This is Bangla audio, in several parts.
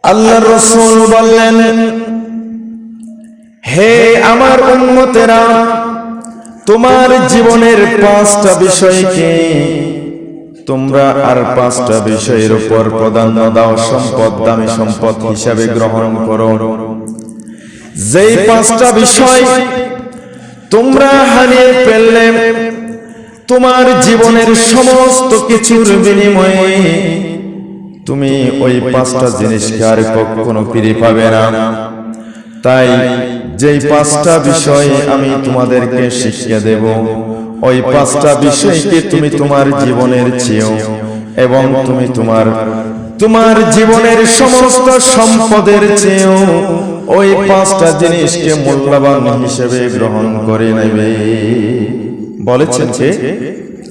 আল্লাহর রাসূল বললেন, হে আমার উম্মতেরা, তোমার জীবনের 5টা বিষয়কে তোমরা আর 5টা বিষয়ের উপর প্রাধান্য দাও, সম্পদ, দামি সম্পদ হিসাবে গ্রহণ করো। যেই 5টা বিষয় তোমরা হারিয়ে ফেললে, তোমার জীবনের সমস্ত কিছুর বিনিময়ে তুমি ওই 5টা জিনিসকে আর কখনো ফিরে পাবে না। তাই যেই 5টা বিষয় আমি তোমাদেরকে শিখিয়ে দেব, ওই 5টা বিষয়কে তুমি তোমার জীবনের চেয়েও এবং তুমি তোমার জীবনের সমস্ত সম্পদের চেয়েও ওই 5টা জিনিসকে মূল্যবান হিসেবে গ্রহণ করে নেবে। বলেছেন যে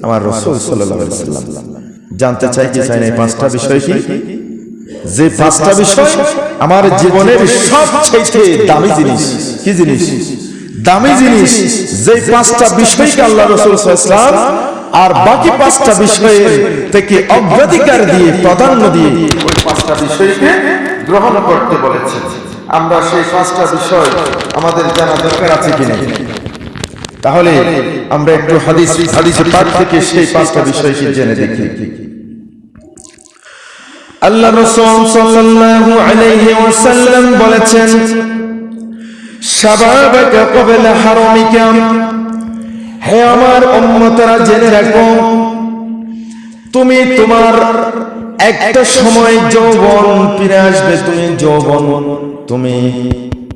আমার রাসূল সাল্লাল্লাহু আলাইহি ওয়াসাল্লাম। জানতে চাই কি চাই না এই 5টা বিষয় কি? যে 5টা বিষয় আমার জীবনের সবচেয়ে দামি জিনিস। কি জিনিস? দামি জিনিস। যে 5টা বিষয়কে আল্লাহ রাসূল সাল্লাল্লাহু আলাইহি ওয়াসাল্লাম আর বাকি 5টা বিষয়ের থেকে অগ্রাধিকার দিয়ে, প্রাধান্য দিয়ে ওই 5টা বিষয়কে গ্রহণ করতে বলেছেন। আমরা সেই 5টা বিষয় আমাদের জানা দরকার আছে কিনা? তাহলে আমরা একটু হাদিসে পাক থেকে সেই 5টা বিষয়কে জেনে দেখি। আল্লাহ রাসূল সাল্লাল্লাহু আলাইহি ওয়াসাল্লাম বলেছেন, শাবাবাকা ক্বাবলা হারামিকা, হে আমার উম্মতরা জেনে রাখো, তুমি তোমার একটা সময় যৌবন ফিরে আসবে, তুমি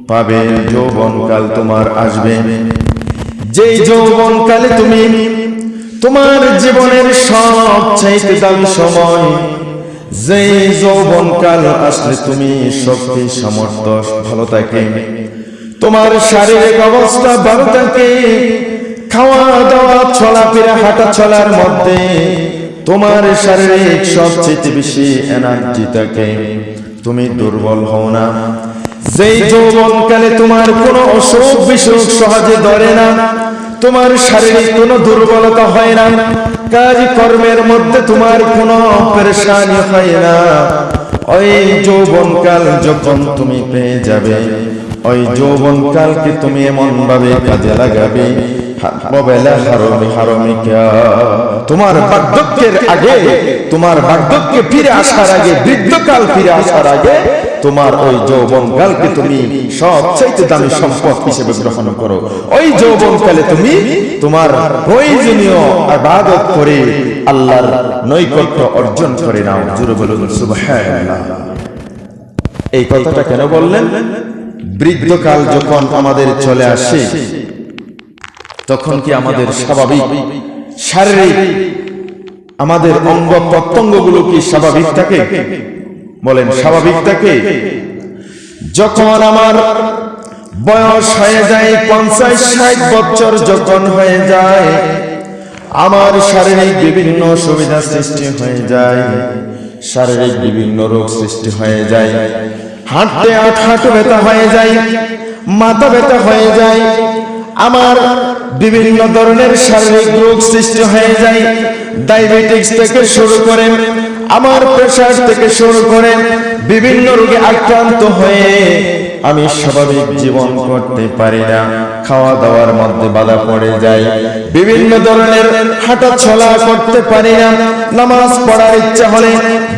পাবে, যৌবনকাল তোমার আসবে। যেই যৌবনকালে তুমি তোমার জীবনের সবচেয়ে দামি সময়, যেই যৌবনকাল আসলে তুমি শক্তি সামর্থ্য ভালো থাকে, তোমার শারীরিক অবস্থা ভালো থাকে, খাওয়া দাওয়া চলাফেরা হাঁটা চলার মধ্যে তোমার শারীরিক সবচেয়ে বেশি এনার্জি থাকে, তুমি দুর্বল হও না। যেই যৌবনকালে তোমার কোনো অসুখ বিসুখ সহজে ধরে না, তোমার শারীরিক কোনো দুর্বলতা হয় না, কাজ কর্মের মধ্যে তোমার কোনো পেরেশানি হয় না, ওই যৌবনকাল যখন তুমি পেয়ে যাবে, ওই যৌবনকালকে তুমি এমন ভাবে কাজে লাগাবে, তোমার বার্ধক্যের আগে, তোমার বার্ধক্যে ফিরে আসার আগে, বৃদ্ধকাল ফিরে আসার আগে তোমার ওই যৌবনকালকে তুমি সবচেয়ে দামি সম্পদ হিসেবে গ্রহণ করো। ওই যৌবনকালে তুমি তোমার প্রয়োজনীয় ইবাদত করে আল্লাহর নৈকট্য অর্জন করে নাও। জোরে বলুন সুবহানাল্লাহ। এই কথাটা কেন বললেন? বৃদ্ধকাল যখন আমাদের চলে আসে, তখন কি আমাদের স্বাভাবিক শারীরিক আমাদের অঙ্গ প্রত্যঙ্গগুলো কি স্বাভাবিক থাকে? বলেন স্বাভাবিক থাকে? যখন আমার বয়স হয়ে যায় 50-60 বছর যখন হয়ে যায়, আমার শারীরিক বিভিন্ন অসুবিধা সৃষ্টি হয়ে যায়, শারীরিক বিভিন্ন রোগ সৃষ্টি হয়ে যায়, হাঁটতে হাঁটু ব্যথা হয়ে যায়, মাথা ব্যথা হয়ে যায়, আমার বিভিন্ন ধরনের শারীরিক রোগ সৃষ্টি হয়ে যায়, ডায়াবেটিস থেকে শুরু করে আমার প্রেসার থেকে শুরু করে বিভিন্ন রোগে আক্রান্ত হয়ে আমি স্বাভাবিক জীবন করতে পারি না, খাওয়া দাওয়ার মধ্যে বাধা পড়ে যায়, বিভিন্ন ধরনের হাঁটা চলা করতে পারি না, নামাজ পড়ার ইচ্ছা হলে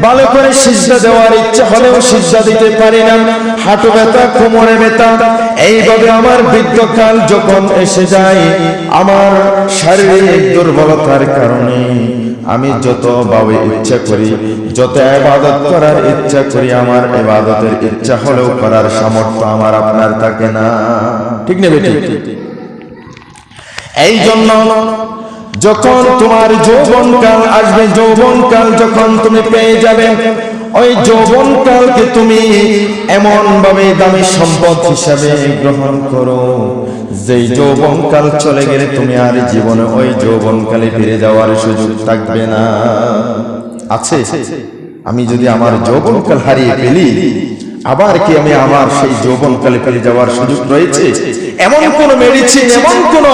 ভালো করে সিজদা দেওয়ার ইচ্ছা হলেও সিজদা দিতে পারি না, হাঁটু ব্যথা, কোমরে ব্যথা। এইভাবে আমার বৃদ্ধকাল যখন এসে যায়, আমার শারীরিক দুর্বলতার কারণে আমি যত ভাবে ইচ্ছা করি, যত ইবাদত করার ইচ্ছা করি, আমার ইবাদতের ইচ্ছা হলেও করার সামর্থ্য আমার আপনার থাকে না। ঠিক না বেটি? এই জন্য যখন তোমার যৌবনকাল আসবে, যৌবনকাল যখন তুমি পেয়ে যাবে, ওই যৌবনকালকে তুমি এমন ভাবে দামি সম্পদ হিসাবে গ্রহণ করো, যেই যৌবনকাল চলে গেলে তুমি আর জীবনে ওই যৌবনকালে ফিরে যাওয়ার সুযোগ থাকবে না। আছে? আমি যদি আমার যৌবনকাল হারিয়ে ফেলি, আবার কি আমি আমার সেই যৌবনকালে ফিরে যাওয়ার সুযোগ রয়েছে? এমন কোন মেডিসিন, এমন কোন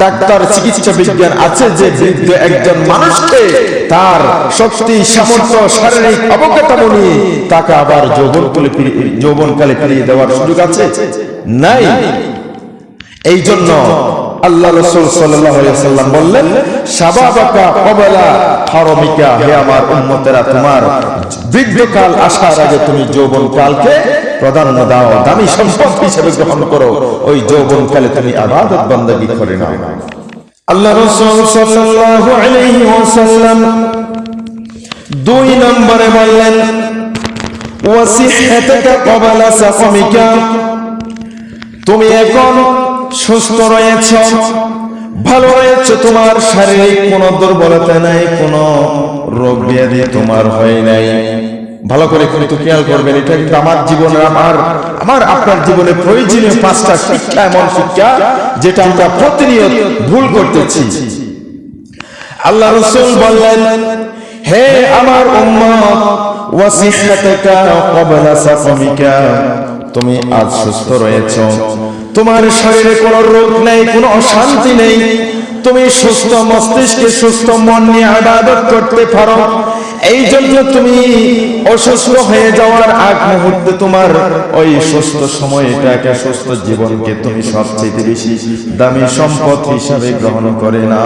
ডাক্তার, চিকিৎসা বিজ্ঞান আছে যে বৃদ্ধ একজন মানুষকে তার শক্তি, সামর্থ্য, শারীরিক অবকাঠামো নিয়ে তাকে আবার যৌবনকালে ফিরিয়ে দেওয়ার সুযোগ আছে? নাই। এই জন্য আল্লাহ রাসূল সাল্লাল্লাহু আলাইহি ওয়াসাল্লাম বললেন, শাবাবাকা ক্বাবলা হারামিকা, হে আমার উম্মতেরা, তোমার বৃদ্ধকাল আসার আগে তুমি যৌবনকালকে প্রাধান্য দাও, দামি সম্পদ হিসেবে গ্রহণ করো, ওই যৌবনকালে তুমি ইবাদত বান্দাগি করে নাও। আল্লাহ রাসূল সাল্লাল্লাহু আলাইহি ওয়াসাল্লাম 2 নম্বরে বললেন, ওয়াসিহহাতাকা ক্বাবলা সাকামিকা, তুমি এখন সুস্থ রয়েছ, ভালো রয়েছে, তোমার শারীরিক কোনো দুর্বলতা নাই, কোনো রোগ ব্যাধি তোমার হয় নাই। ভালো করে কিন্তু খেয়াল করবেন, এটা কিন্তু আমার জীবনের, আমার আপনার জীবনে প্রয়োজনীয় 5টা শিক্ষা, এমন শিক্ষা যেটা আমরা প্রতিনিয়ত ভুল করতেছি। আল্লাহ রাসূল বললেন, হে আমার উম্মত, ওয়াসিহহাতাকা ক্বাবলা সাকামিকা, তুমি আজ সুস্থ রয়েছ, তোমার শরীরে কোনো রোগ নেই, কোনো অশান্তি নেই, তুমি সুস্থ মস্তিষ্কে, সুস্থ মন নিয়ে ইবাদত করতে পারো। এই জন্য তুমি অসুস্থ হয়ে যাওয়ার আগ মুহূর্তে তোমার ওই সুস্থ সময়টাকে, সুস্থ জীবনকে তুমি সবচেয়ে বেশি দামি সম্পদ হিসাবে গ্রহণ করে না।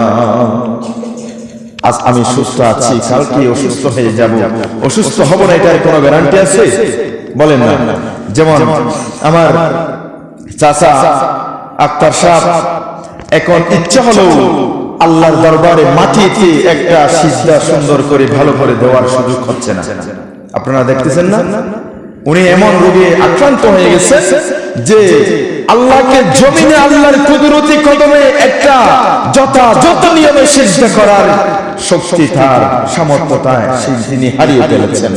আজ আমি সুস্থ আছি, কালকে অসুস্থ হয়ে যাব, অসুস্থ হব না, এটার কোনো গ্যারান্টি আছে? বলেন না। যেমন আমার চাচা আক্তার সাহেব, এখন ইচ্ছা হলো আল্লাহর দরবারে মাটিতে একটা সিজদা সুন্দর করে ভালো করে দেওয়ার সুযোগ হচ্ছে না। আপনারা দেখতেছেন না, উনি এমন রোগে আক্রান্ত হয়ে গেছে যে আল্লাহকে জমিনে আল্লাহর কুদরতি কদমে একটা যথাযথ নিয়মে সিজদা করার শক্তি, তার সামর্থ্যতায় তিনি হারিয়ে ফেলেছেন।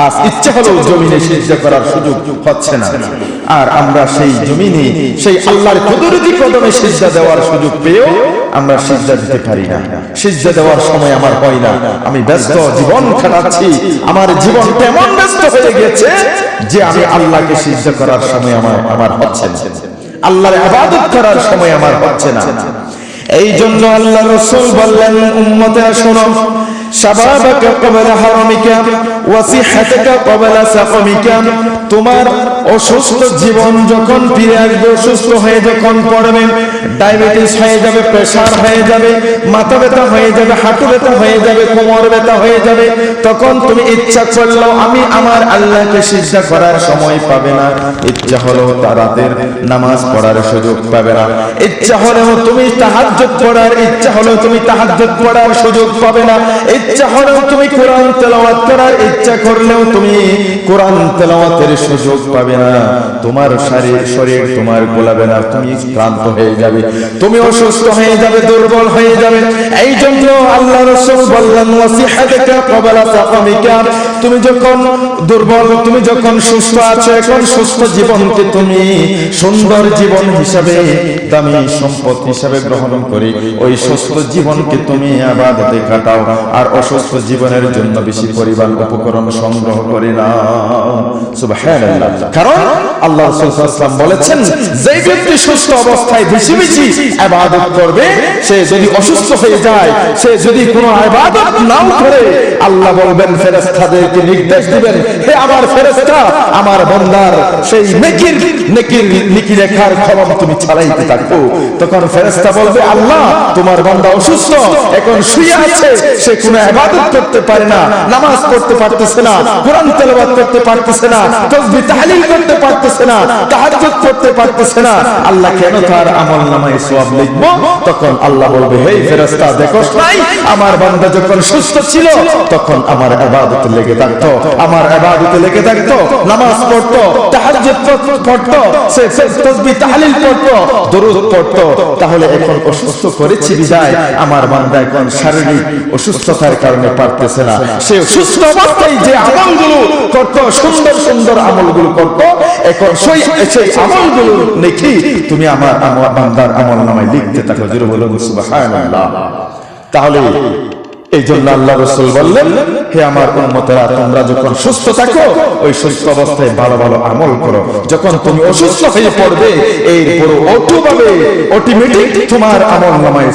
আজ ইচ্ছা হলো জমিনে সিজদা করার সুযোগ হচ্ছে না, আর আমরা সেই জমিনে, সেই আল্লাহর কুদরতি কদমে সিজদা দেওয়ার সুযোগ পেয়েও আমরা সিজদা দিতে পারি না। সিজদা দেওয়ার সময় আমার হয় না, আমি ব্যস্ত জীবন কাটাচ্ছি, আমার জীবন তেমন ব্যস্ত হয়ে গেছে যে আমি আল্লাহকে সিজদা করার সময় আমার হচ্ছে না, আল্লাহর ইবাদত করার সময় আমার হচ্ছে না। এই জন্য আল্লাহ রাসূল বললেন, উম্মতেরা শোনো, শাবাবাকা ক্বাবলা হারামিকা ওয়াসিহহাতাকা ক্বাবলা সাকামিকা, তোমার অসুস্থ জীবন যখন ফিরে আসবে, অসুস্থ হয়ে যখন পড়বে, ডায়াবেটিস হয়ে যাবে, প্রেসার হয়ে যাবে, মাথা ব্যথা হয়ে যাবে, হাঁটু ব্যথা হয়ে যাবে, কোমর ব্যথা হয়ে যাবে, তখন তুমি ইচ্ছা করলেও আমি আমার আল্লাহকে সিজদা করার সময় পাবে না, ইচ্ছা হলেও রাতের নামাজ পড়ার সুযোগ পাবে না, ইচ্ছা হলেও তুমি তাহাজ্জুদ পড়ার, ইচ্ছা হলেও তুমি তাহাজ্জুদ পড়ার সুযোগ পাবে না, ইচ্ছা হলেও তুমি কোরআন তেলাওয়াত করার ইচ্ছা করলেও তুমি কোরআন তেলাওয়াতের সুযোগ পাবে না, তোমার শরীর তোমার গোলাবে না, তুমি ক্লান্ত হয়ে যাবে, তুমি অসুস্থ হয়ে যাবে, দুর্বল হয়ে যাবে। এই জন্য আল্লাহ রাসূল বললেন, ওয়াসিহহাতাকা ক্বাবলা সাকামিকা, তুমি যখন দুর্বল, তুমি যখন সুস্থ আছো, এখন সুস্থ জীবনকে তুমি সুন্দর জীবন হিসাবে, দামি সম্পদ হিসাবে গ্রহণ করে ওই সুস্থ জীবনকে তুমি ইবাদতে কাটাও, আর অসুস্থ জীবনের জন্য বেশি পরিমাণ উপকরণ সংগ্রহ করে না। সুবহানাল্লাহ। কারণ আল্লাহ রাসূল সাল্লাল্লাহু আলাইহি ওয়াসাল্লাম বলেছেন, যে ব্যক্তি সুস্থ অবস্থায় বেশি বেশি ইবাদত করবে, সে যদি অসুস্থ হয়ে যায়, সে যদি কোনো ইবাদত নাও করে, আল্লাহ বলবেন, ফেরেশতাদেরকে নির্দেশ দিবেন, হে আমার ফেরেশতা, আমার বান্দার সেই নেকি লেখার কলম তুমি চালাইতে থাকো। তখন ফেরেশতা বলবে, আল্লাহ, তোমার বান্দা অসুস্থ, এখন শুয়ে আছে, সে কোনো ইবাদত করতে পারে না, নামাজ পড়তে পারতেছে না, কোরআন তেলাওয়াত করতে পারতেছে না, তাসবিহ তাহলিল করতে পারতেছে না, তাহাজ্জুদ করতে পারতেছে না, আল্লাহ কেন তার আমলনামায় সওয়াব লিখবো? তখন আল্লাহ বলবে, হে ফেরেশতা, দেখোস নাই, আমার বান্দা যখন সুস্থ ছিল তখন আমার ইবাদতে লেগে থাকতো, আমার ইবাদতে লেগে থাকতো, নামাজ পড়তো, তাহাজ্জুদ পড়তো, সে তাসবিহ তাহলিল পড়তো, দরুদ পড়তো, তাহলে এখন অসুস্থ করেছি বিদায় আমার বান্দা এখন শারীরিক অসুস্থতার কারণে পারতেছে না, সে সুস্থ অবস্থায় যে আমলগুলো করতো, সুন্দর সুন্দর আমলগুলো করতো, এখন সেই আমলগুলো নেকি তুমি আমার বান্দার আমলনামায় লিখতে থাকো। জোরে বলুন সুবহানাল্লাহ। তাহলে এই জন্য আল্লাহ রাসূল বললেন, হে আমার উম্মতেরা, তোমরা যখন সুস্থ থাকো ওই সুস্থ অবস্থায় ভালো ভালো আমল করো। যখন তুমি অসুস্থ হয়ে পড়বে, এই পুরো অটোমেটিক তোমার আমল নামায়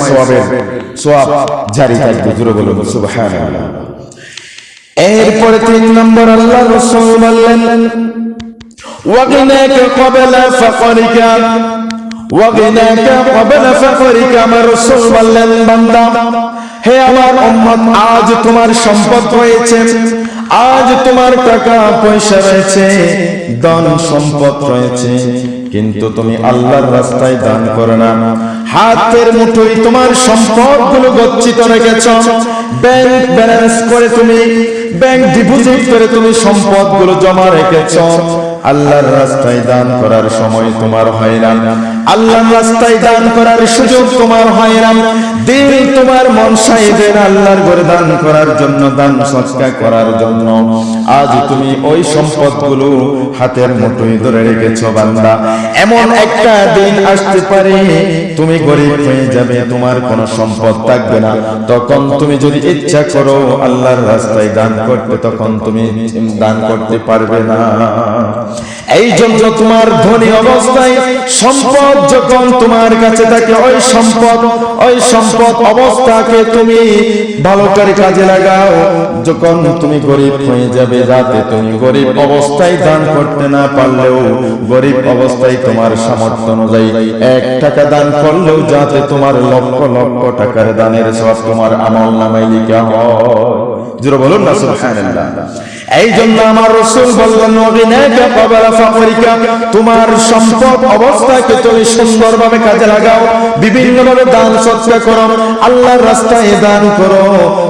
সওয়াব জারি থাকবে। জোরে বলুন সুবহানাল্লাহ। এরপরে ৩ নম্বর আল্লাহ রাসূল বললেন, ওয়াগিনাকা ক্বাবলা ফাকরিকা, ওয়াগিনাকা ক্বাবলা ফাকরিকা। আমার রাসূল বললেন, বান্দা, হে আমার উম্মত, আজ তোমার সম্পদ রয়েছে, আজ তোমার টাকা পয়সা রয়েছে, ধন সম্পদ রয়েছে, কিন্তু তুমি আল্লাহর রাস্তায় দান করো না। হাতের মুঠোয় তোমার সম্পদগুলো গচ্ছিত রেখেছ, ব্যাংক ব্যালেন্স করে তুমি, ব্যাংক ডিপোজিট করে তুমি সম্পদগুলো জমা রেখেছ। আল্লাহর রাস্তায় দান করার সময় তোমার হয় না, আল্লাহর রাস্তায় দান করার সুযোগ তোমার হয় না। দিল তোমার মন চাইবে না আল্লাহর ঘরে দান করার জন্য, দান সদকা করার জন্য। আজ তুমি ওই সম্পদগুলো হাতের মুঠোয় ধরে রেখেছো। বান্দা, এমন একটা দিন আসতে পারে তুমি গরীব হয়ে যাবে, তোমার কোনো সম্পদ থাকবে না। তখন তুমি যদি ইচ্ছা করো আল্লাহর রাস্তায় দান করতে, তখন তুমি দান করতে পারবে না। এই জন্য তোমার ধনী অবস্থায় সম্পদ যখন তোমার কাছে থাকে, ওই সম্পদ অবস্থাকে তুমি ভালো করে কাজে লাগাও। যখন তুমি গরীব হয়ে যাবে, যাতে তুমি গরীব অবস্থায় দান করতে না পারলেও, গরীব অবস্থায় তোমার সামর্থ্য অনুযায়ী 1 টাকা দান করলেও যাতে তোমার লক্ষ লক্ষ টাকার দানের সওয়াব তোমার আমলনামায় লেখা হয়। জোরে বলুন না সুবহানাল্লাহ। এই জন্য আমার রাসূল বললেন, ওয়াগিনাকা ক্বাবলা ফাকরিকা, তোমার সম্পদ অবস্থাকে তুমি সুন্দরভাবে কাজে লাগাও, বিভিন্নভাবে দান সদকা করো, আল্লাহর রাস্তায় দান করো।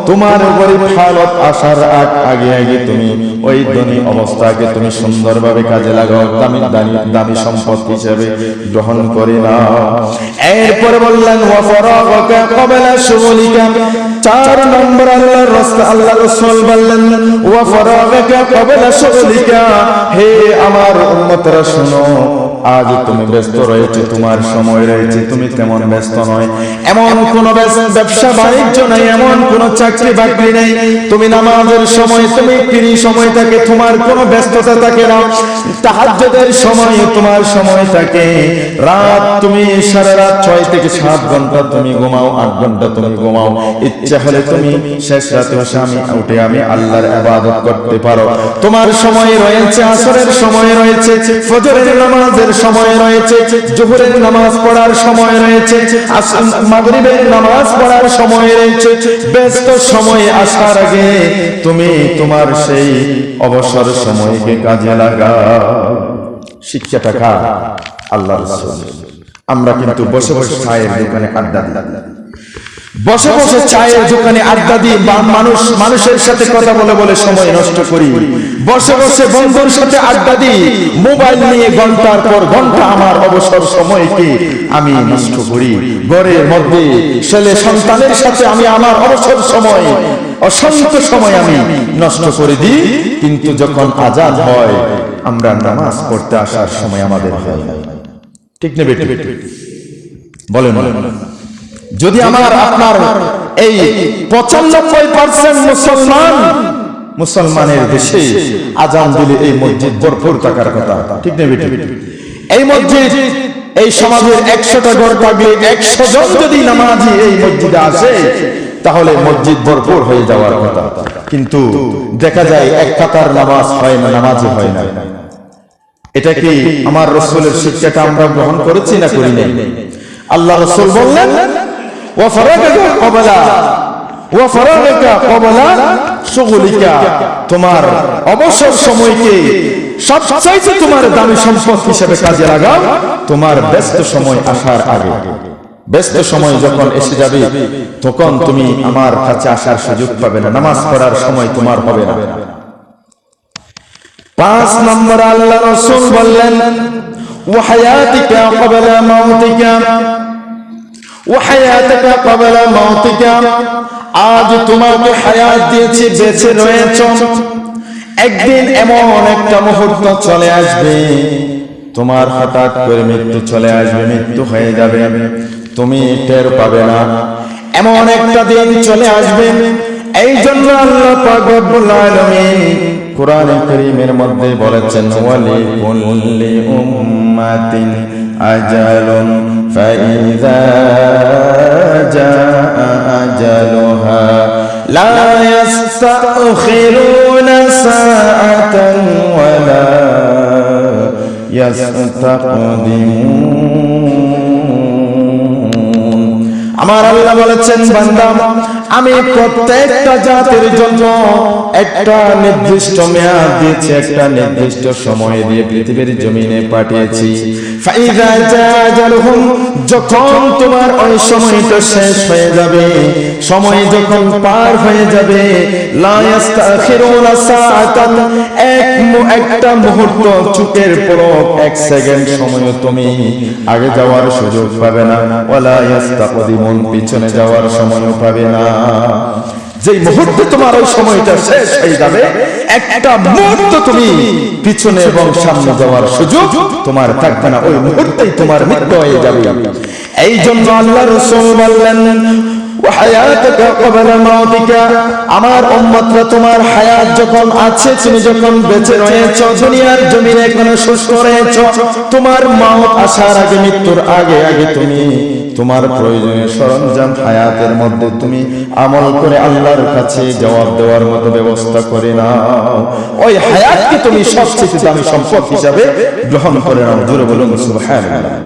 তোমার গরীব হালত আসার আগে তুমি ওই ধনী অবস্থাকে তুমি সুন্দরভাবে কাজে লাগাও, দামি সম্পদ হিসেবে গ্রহণ করে নাও। এরপরে বললেন, ওয়া ফারাগাকা ক্বাবলা শুগুলিকা। 4 নম্বর আল্লাহ রাসূল বললেন, ওয়া ফারাগাকা ক্বাবলা শুগুলিকা। হে আমার উম্মতরা শোনো, আজ তুমি ব্যস্ত রয়েছে, তোমার সময় রয়েছে, তুমি তেমন ব্যস্ত নয়, এমন কোন ব্যবসা বাণিজ্য নাই, এমন কোন চাকরি বাকরি নেই, তুমি নামাজের সময় তুমি ফ্রি সময় থাকে, তোমার কোনো ব্যস্ততা থাকে না। তাহাজ্জুদের সময় তোমার সময় থাকে, রাত তুমি সারা রাত 6 থেকে 7 ঘন্টা তুমি ঘুমাও, 8 ঘন্টা তুমি ঘুমাও। ইচ্ছা হলে তুমি শেষ রাতে উঠে আমি আল্লাহর ইবাদত করতে পারো। তোমার সময় রয়েছে, আসরের সময় রয়েছে, ফজরের নামাজের সময় রয়েছে, জোহরের নামাজ পড়ার সময় রয়েছে, মাগরিবের নামাজ পড়ার সময় রয়েছে। ব্যস্ত সময় আসার আগে তুমি তোমার সেই অবসর সময়কে কাজে লাগাও। শিক্ষাটা কার? আল্লাহর রাসূল। আমরা কিন্তু বসে বসে চায়ের দোকানে আড্ডা দিই, বসে বসে চায়ের দোকানে আড্ডা দিই, মানুষের সাথে কথা বলে সময় নষ্ট করি, বসে বসে বন্ধুর সাথে আড্ডা দিই, মোবাইল নিয়ে ঘন্টার পর ঘন্টা আমার অবসর সময়কে আমি নষ্ট করি। ঘরের মধ্যে ছেলে সন্তানের সাথে আমি আমার অবসর সময়, অসংখ্য সময় আমি নষ্ট করে দিই। কিন্তু যখন আজান হয়, আমরা নামাজ পড়তে আসার সময় আমাদের হয় না। ঠিক না বেটি? বলেন। যদি আমার আপনার এই 95% মুসলমানের দেশে আজান দিলে এই মসজিদ ভরপুর থাকার কথা, ঠিক না বেটি? এই মসজিদ, এই সমাজের 100টা ঘর থাকলে 100 জন যদি নামাজি এই মসজিদে আসে, তাহলে মসজিদ ভরপুর হয়ে যাওয়ার কথা। কিন্তু দেখা যায় এক কাতার নামাজ হয় না, নামাজি হয় না। এটা কি আমার রাসূলের শিক্ষাটা আমরা গ্রহণ করেছি না করি নাই? আল্লাহ রাসূল বললেন, ওয়া ফারাগাকা ক্বাবলা শুগুলিকা, তোমার অবসর সময়কে সবচাইতে তোমার দামি সম্পদ হিসেবে কাজে লাগাও, তোমার ব্যস্ত সময় আসার আগে। ব্যস্ত সময় যখন এসে যাবে, তখন তুমি আমার কাছে আসার সুযোগ পাবে না, নামাজ পড়ার সময় তোমার হবে না। 5 নম্বর আল্লাহ রাসূল বললেন, ওয়া হায়াতিকা ক্বাবলা মাউতিকা, ওয়া হায়াতিকা ক্বাবলা মাউতিকা। আজ তোমাকে হায়াত দিয়েছি, বেঁচে রয়েছো, একদিন এমন একটা মুহূর্ত চলে আসবে, তোমার হঠাৎ করে মৃত্যু চলে আসবে, মৃত্যু হয়ে যাবে, তুমি টের পাবে না। এমন একটা দিন চলে আসবে, এই জন্য আল্লাহ পাক রব্বুল আলামিন কোরআনে কারীমের মধ্যে বলেছেন ওয়ালি কুল্লি উম্মাতিন আজালুন ফাইযা জাআ আজালুহা লা ইস্তাখিরুনা সাআতান ওয়া লা ইস্তাকদিমুন। আমার আল্লাহ বলেছেন বান্দা আমি প্রত্যেকটা জাতির জন্য একটা নির্দিষ্ট মেয়াদ দিয়েছি, একটা নির্দিষ্ট সময় দিয়ে পৃথিবীর জমিনে পাঠিয়েছি। ফাইযা জাআজালুহুম, যখন তোমার ওই সময়টা শেষ হয়ে যাবে, সময় যখন পার হয়ে যাবে, লা ইস্তাখিরুনা সাআতান, একটা মুহূর্ত চোখের পলক, এক সেকেন্ড সময় তুমি আগে যাওয়ার সুযোগ পাবে না, ওয়ালা ইস্তাকদিমুন, পিছনে যাওয়ার সময়ও পাবে না। যেই মুহূর্তে তোমার ওই সময়টা শেষ হয়ে যাবে, একটা মুহূর্ত তুমি পিছনে এবং সামনে যাওয়ার সুযোগ তোমার থাকবে না, ওই মুহূর্তেই তোমার মৃত্যু হয়ে যাবে। এই জন্য আল্লাহ রাসূল বললেন ওয়াহায়াতুকা ক্বাবলা মাউতিকা, আমার উম্মতরা তোমার হায়াত যখন আছে, তুমি যখন বেঁচে রয়েছো, দুনিয়ার জমিনে এখনো সুস্থ রয়েছো, তোমার মাউত আসার আগে, মৃত্যুর আগে আগে তুমি তোমার প্রয়োজনীয় সরঞ্জাম হায়াতের মধ্যে তুমি আমল করে আল্লাহর কাছে জবাব দেওয়ার মতো ব্যবস্থা করে নাও। ওই হায়াতকে তুমি সবচেয়ে দামি সম্পদ হিসাবে গ্রহণ করে নাও। জোরে বলুন সুবহানাল্লাহ।